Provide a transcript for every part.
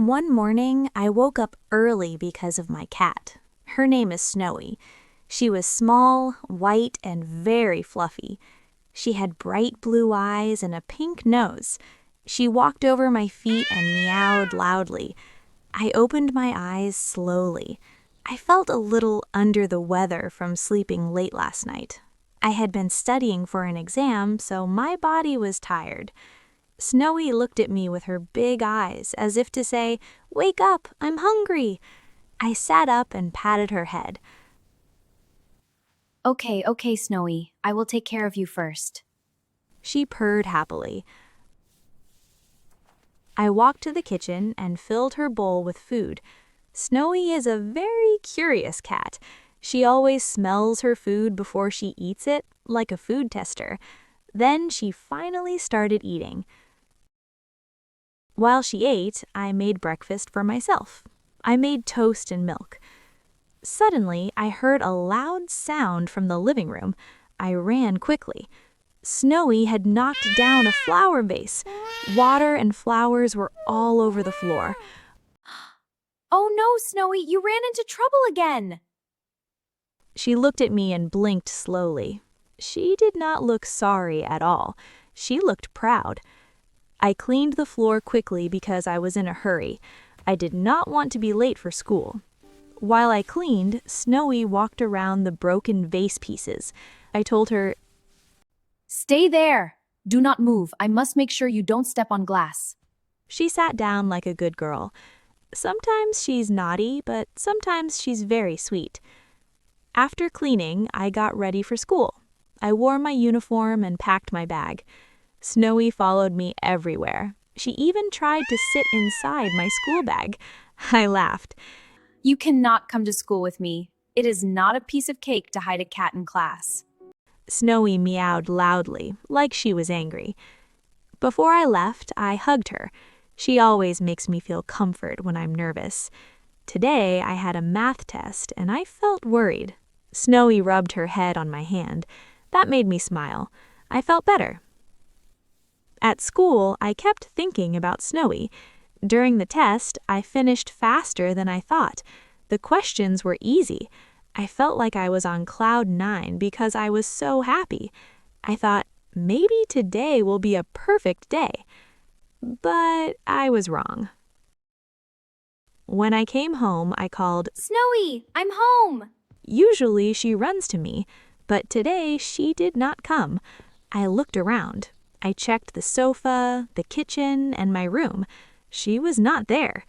One morning, I woke up early because of my cat. Her name is Snowy. She was small, white, and very fluffy. She had bright blue eyes and a pink nose. She walked over my feet and meowed loudly. I opened my eyes slowly. I felt a little under the weather from sleeping late last night. I had been studying for an exam, so my body was tired. Snowy looked at me with her big eyes, as if to say, "Wake up, I'm hungry." I sat up and patted her head. Okay, Snowy. I will take care of you first. She purred happily. I walked to the kitchen and filled her bowl with food. Snowy is a very curious cat. She always smells her food before she eats it, like a food tester. Then she finally started eating. While she ate, I made breakfast for myself. I made toast and milk. Suddenly, I heard a loud sound from the living room. I ran quickly. Snowy had knocked down a flower vase. Water and flowers were all over the floor. Oh no, Snowy, you ran into trouble again. She looked at me and blinked slowly. She did not look sorry at all. She looked proud. I cleaned the floor quickly because I was in a hurry. I did not want to be late for school. While I cleaned, Snowy walked around the broken vase pieces. I told her, Stay there. Do not move. I must make sure you don't step on glass. She sat down like a good girl. Sometimes she's naughty, but sometimes she's very sweet. After cleaning, I got ready for school. I wore my uniform and packed my bag. Snowy followed me everywhere. She even tried to sit inside my school bag. I laughed. You cannot come to school with me. It is not a piece of cake to hide a cat in class. Snowy meowed loudly, like she was angry. Before I left, I hugged her. She always makes me feel comfort when I'm nervous. Today, I had a math test, and I felt worried. Snowy rubbed her head on my hand. That made me smile. I felt better. At school, I kept thinking about Snowy. During the test, I finished faster than I thought. The questions were easy. I felt like I was on cloud 9 because I was so happy. I thought, maybe today will be a perfect day. But I was wrong. When I came home, I called, Snowy, I'm home. Usually she runs to me, but today she did not come. I looked around. I checked the sofa, the kitchen, and my room. She was not there.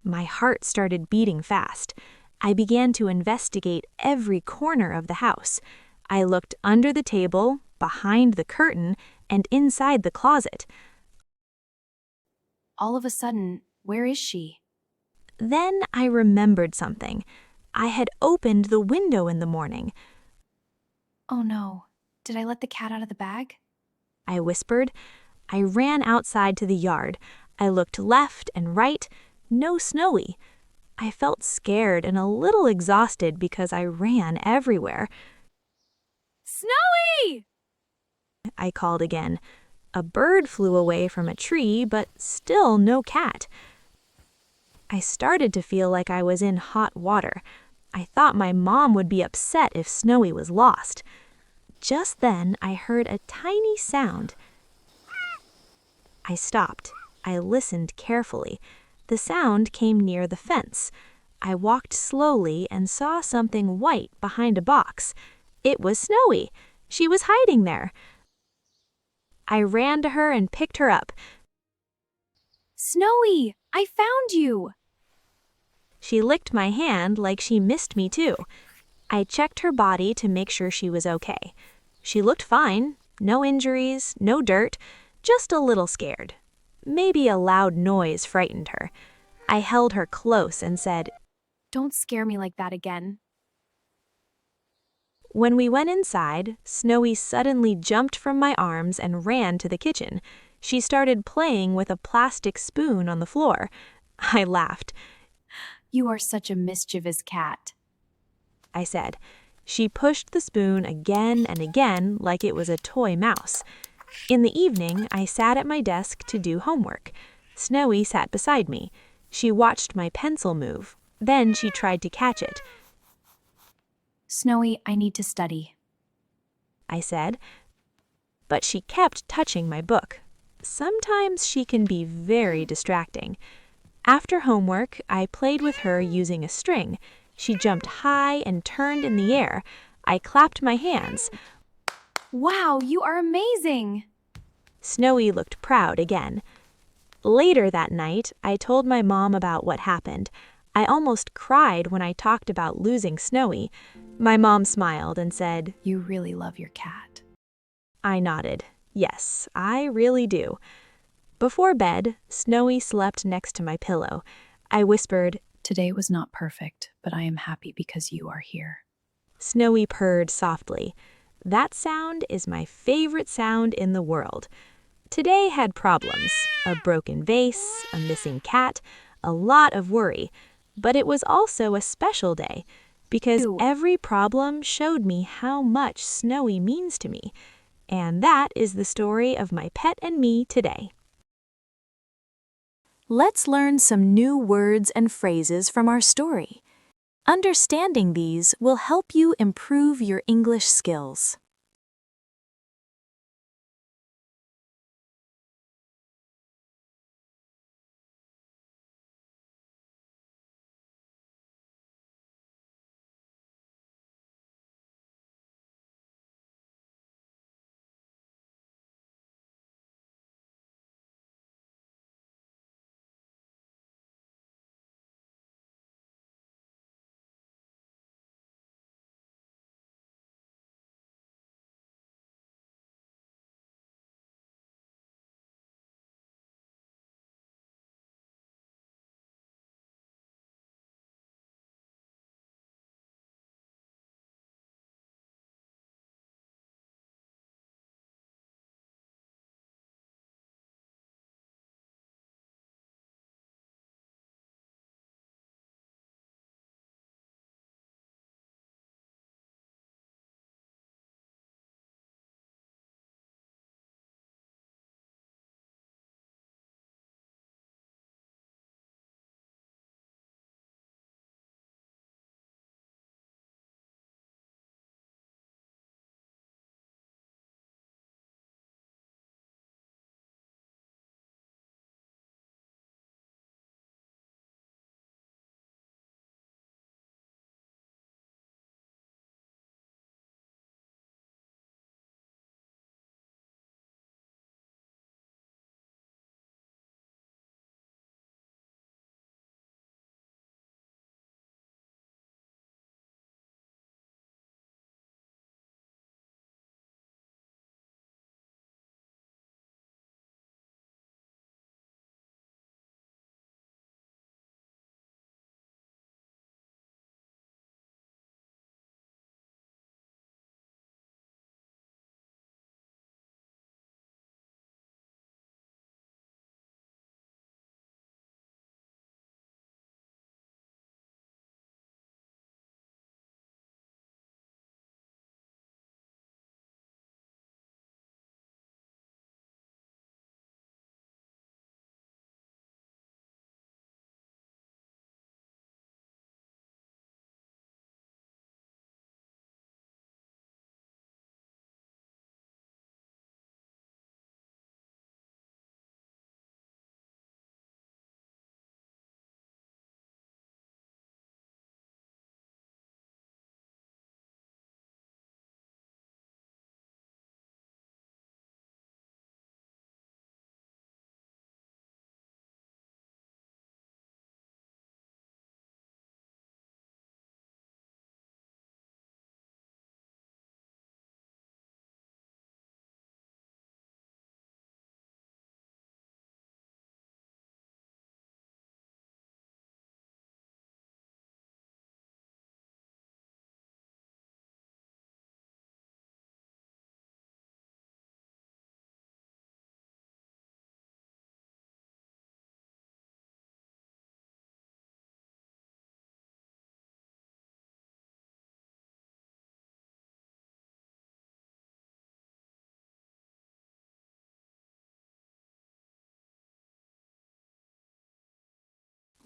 My heart started beating fast. I began to investigate every corner of the house. I looked under the table, behind the curtain, and inside the closet. All of a sudden, where is she? Then I remembered something. I had opened the window in the morning. Oh no, did I let the cat out of the bag? I whispered. I ran outside to the yard. I looked left and right. No Snowy. I felt scared and a little exhausted because I ran everywhere. Snowy! I called again. A bird flew away from a tree, but still no cat. I started to feel like I was in hot water. I thought my mom would be upset if Snowy was lost. Just then, I heard a tiny sound. I stopped. I listened carefully. The sound came near the fence. I walked slowly and saw something white behind a box. It was Snowy. She was hiding there. I ran to her and picked her up. Snowy, I found you. She licked my hand like she missed me too. I checked her body to make sure she was okay. She looked fine. No injuries, no dirt, just a little scared. Maybe a loud noise frightened her. I held her close and said, Don't scare me like that again. When we went inside, Snowy suddenly jumped from my arms and ran to the kitchen. She started playing with a plastic spoon on the floor. I laughed. You are such a mischievous cat. I said. She pushed the spoon again and again like it was a toy mouse. In the evening, I sat at my desk to do homework. Snowy sat beside me. She watched my pencil move. Then she tried to catch it. Snowy, I need to study. I said, but she kept touching my book. Sometimes she can be very distracting. After homework, I played with her using a string. She jumped high and turned in the air. I clapped my hands. Wow, you are amazing! Snowy looked proud again. Later that night, I told my mom about what happened. I almost cried when I talked about losing Snowy. My mom smiled and said, You really love your cat. I nodded. Yes, I really do. Before bed, Snowy slept next to my pillow. I whispered, Today was not perfect, but I am happy because you are here. Snowy purred softly. That sound is my favorite sound in the world. Today had problems, a broken vase, a missing cat, a lot of worry. But it was also a special day because Ew. every problem showed me how much Snowy means to me. And that is the story of my pet and me today. Let's learn some new words and phrases from our story. Understanding these will help you improve your English skills.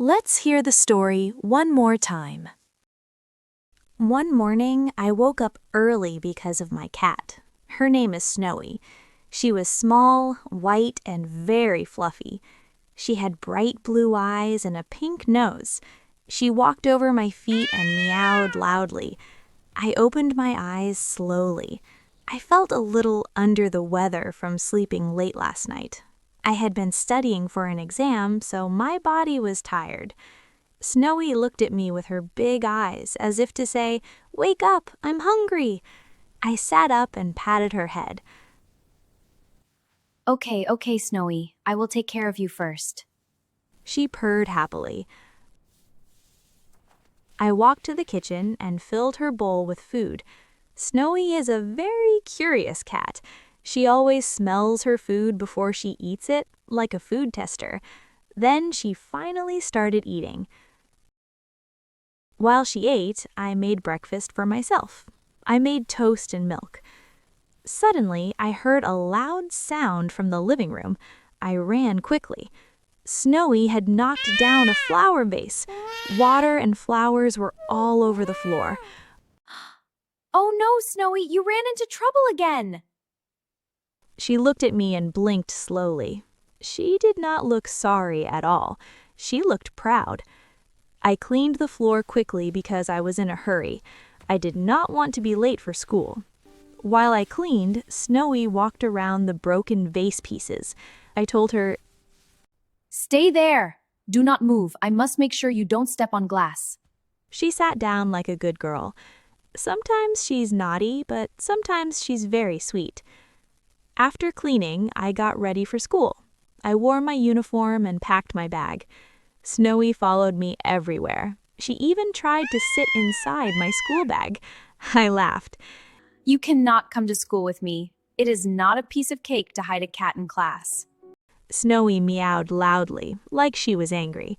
Let's hear the story one more time. One morning, I woke up early because of my cat. Her name is Snowy. She was small, white, and very fluffy. She had bright blue eyes and a pink nose. She walked over my feet and meowed loudly. I opened my eyes slowly. I felt a little under the weather from sleeping late last night. I had been studying for an exam, so my body was tired. Snowy looked at me with her big eyes, as if to say, "Wake up, I'm hungry." I sat up and patted her head. Okay, Snowy. I will take care of you first. She purred happily. I walked to the kitchen and filled her bowl with food. Snowy is a very curious cat. She always smells her food before she eats it, like a food tester. Then she finally started eating. While she ate, I made breakfast for myself. I made toast and milk. Suddenly, I heard a loud sound from the living room. I ran quickly. Snowy had knocked down a flower vase. Water and flowers were all over the floor. Oh no, Snowy, you ran into trouble again. She looked at me and blinked slowly. She did not look sorry at all. She looked proud. I cleaned the floor quickly because I was in a hurry. I did not want to be late for school. While I cleaned, Snowy walked around the broken vase pieces. I told her, Stay there. Do not move. I must make sure you don't step on glass. She sat down like a good girl. Sometimes she's naughty, but sometimes she's very sweet. After cleaning, I got ready for school. I wore my uniform and packed my bag. Snowy followed me everywhere. She even tried to sit inside my school bag. I laughed. You cannot come to school with me. It is not a piece of cake to hide a cat in class. Snowy meowed loudly, like she was angry.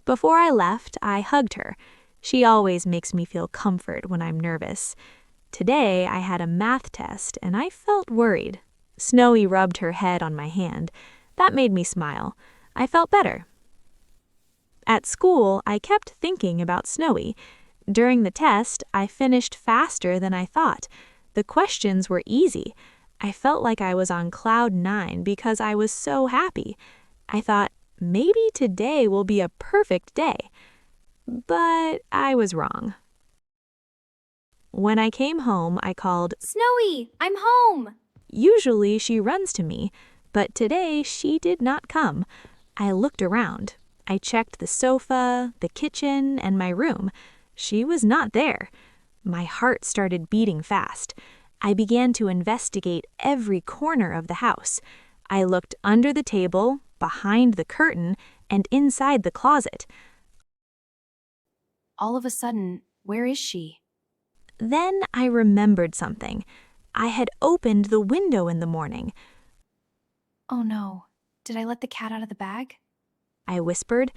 Before I left, I hugged her. She always makes me feel comfort when I'm nervous. Today, I had a math test, and I felt worried. Snowy rubbed her head on my hand. That made me smile. I felt better. At school, I kept thinking about Snowy. During the test, I finished faster than I thought. The questions were easy. I felt like I was on cloud 9 because I was so happy. I thought, maybe today will be a perfect day. But I was wrong. When I came home, I called, Snowy, I'm home. Usually she runs to me, but today she did not come. I looked around. I checked the sofa, the kitchen, and my room. She was not there. My heart started beating fast. I began to investigate every corner of the house. I looked under the table, behind the curtain, and inside the closet. All of a sudden, where is she? Then I remembered something. I had opened the window in the morning. Oh no, did I let the cat out of the bag? I whispered.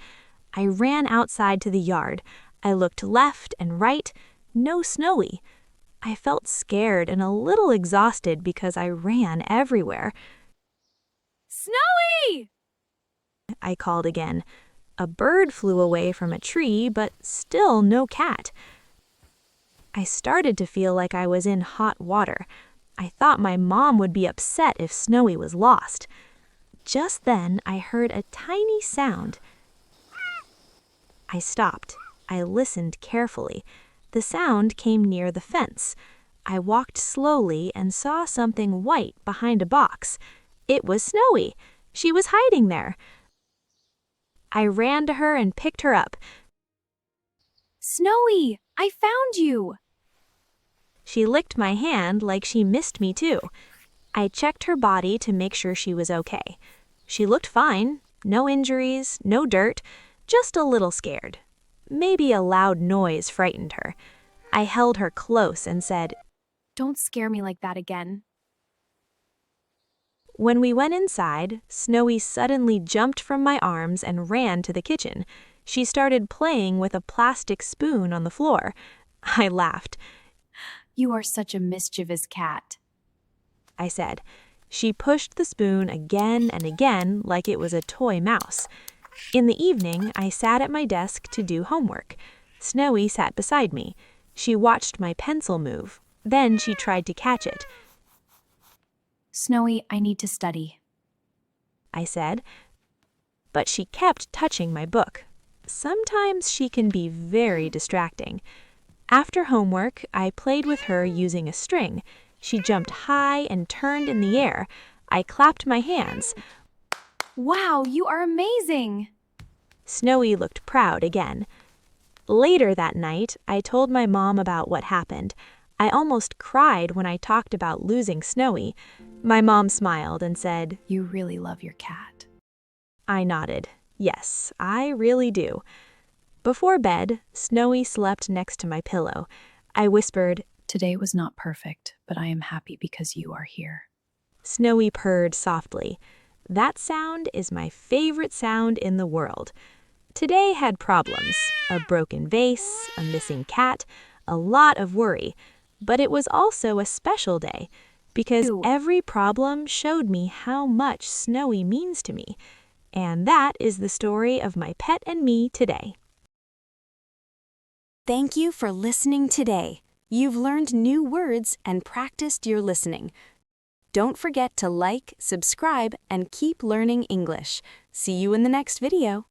I ran outside to the yard. I looked left and right. No Snowy. I felt scared and a little exhausted because I ran everywhere. Snowy! I called again. A bird flew away from a tree, but still no cat. I started to feel like I was in hot water. I thought my mom would be upset if Snowy was lost. Just then, I heard a tiny sound. I stopped. I listened carefully. The sound came near the fence. I walked slowly and saw something white behind a box. It was Snowy. She was hiding there. I ran to her and picked her up. Snowy, I found you. She licked my hand like she missed me too. I checked her body to make sure she was okay. She looked fine. No injuries, no dirt, just a little scared. Maybe a loud noise frightened her. I held her close and said, Don't scare me like that again. When we went inside, Snowy suddenly jumped from my arms and ran to the kitchen. She started playing with a plastic spoon on the floor. I laughed. You are such a mischievous cat. I said. She pushed the spoon again and again like it was a toy mouse. In the evening, I sat at my desk to do homework. Snowy sat beside me. She watched my pencil move. Then she tried to catch it. Snowy, I need to study. I said. But she kept touching my book. Sometimes she can be very distracting. After homework, I played with her using a string. She jumped high and turned in the air. I clapped my hands. Wow, you are amazing! Snowy looked proud again. Later that night, I told my mom about what happened. I almost cried when I talked about losing Snowy. My mom smiled and said, You really love your cat. I nodded. Yes, I really do. Before bed, Snowy slept next to my pillow. I whispered, Today was not perfect, but I am happy because you are here. Snowy purred softly. That sound is my favorite sound in the world. Today had problems, a broken vase, a missing cat, a lot of worry. But it was also a special day because every problem showed me how much Snowy means to me. And that is the story of my pet and me today. Thank you for listening today. You've learned new words and practiced your listening. Don't forget to like, subscribe, and keep learning English. See you in the next video.